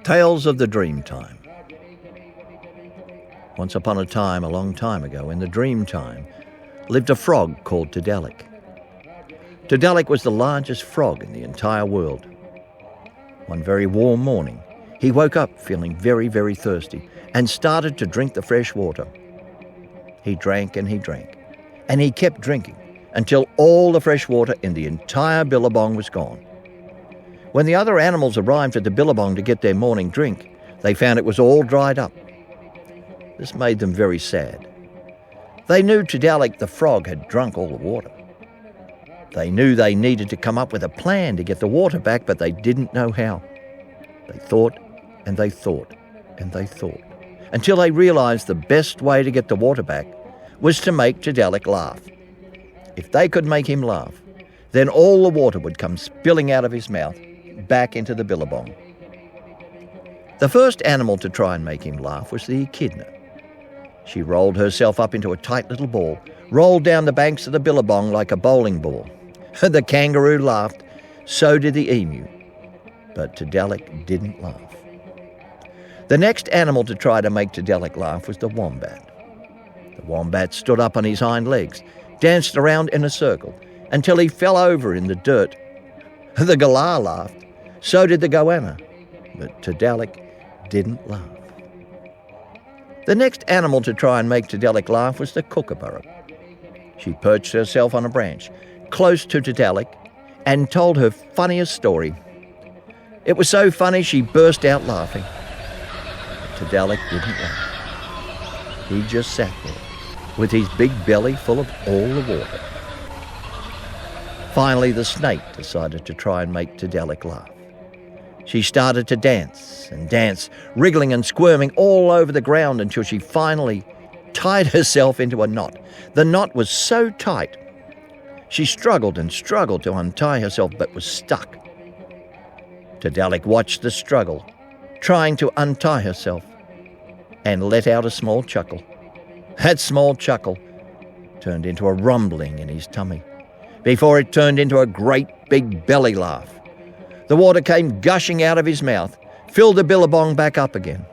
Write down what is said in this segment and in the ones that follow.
Tales of the Dreamtime. Once upon a time, a long time ago, in the Dreamtime, lived a frog called Tiddalik. Taddilik was the largest frog in the entire world. One very warm morning, he woke up feeling very, very thirsty and started to drink the fresh water. He drank and he drank, and he kept drinking until all the fresh water in the entire billabong was gone. When the other animals arrived at the billabong to get their morning drink, they found it was all dried up. This made them very sad. They knew Tiddalik the frog had drunk all the water. They knew they needed to come up with a plan to get the water back, but they didn't know how. They thought and they thought and they thought, until they realized the best way to get the water back was to make Tiddalik laugh. If they could make him laugh, then all the water would come spilling out of his mouth back into the billabong. The first animal to try and make him laugh was the echidna. She rolled herself up into a tight little ball, rolled down the banks of the billabong like a bowling ball. The kangaroo laughed, so did the emu, but Tiddalik didn't laugh. The next animal to try to make Tiddalik laugh was the wombat. The wombat stood up on his hind legs, danced around in a circle, until he fell over in the dirt. The galah laughed, so did the goanna, but Tiddalik didn't laugh. The next animal to try and make Tiddalik laugh was the kookaburra. She perched herself on a branch, close to Tiddalik, and told her funniest story. It was so funny she burst out laughing. But Tiddalik didn't laugh. He just sat there, with his big belly full of all the water. Finally, the snake decided to try and make Tiddalik laugh. She started to dance and dance, wriggling and squirming all over the ground until she finally tied herself into a knot. The knot was so tight, she struggled and struggled to untie herself, but was stuck. Tiddalik watched the struggle, trying to untie herself, and let out a small chuckle. That small chuckle turned into a rumbling in his tummy, before it turned into a great big belly laugh. The water came gushing out of his mouth, filled the billabong back up again.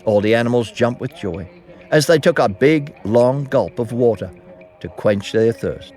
All the animals jumped with joy as they took a big, long gulp of water to quench their thirst.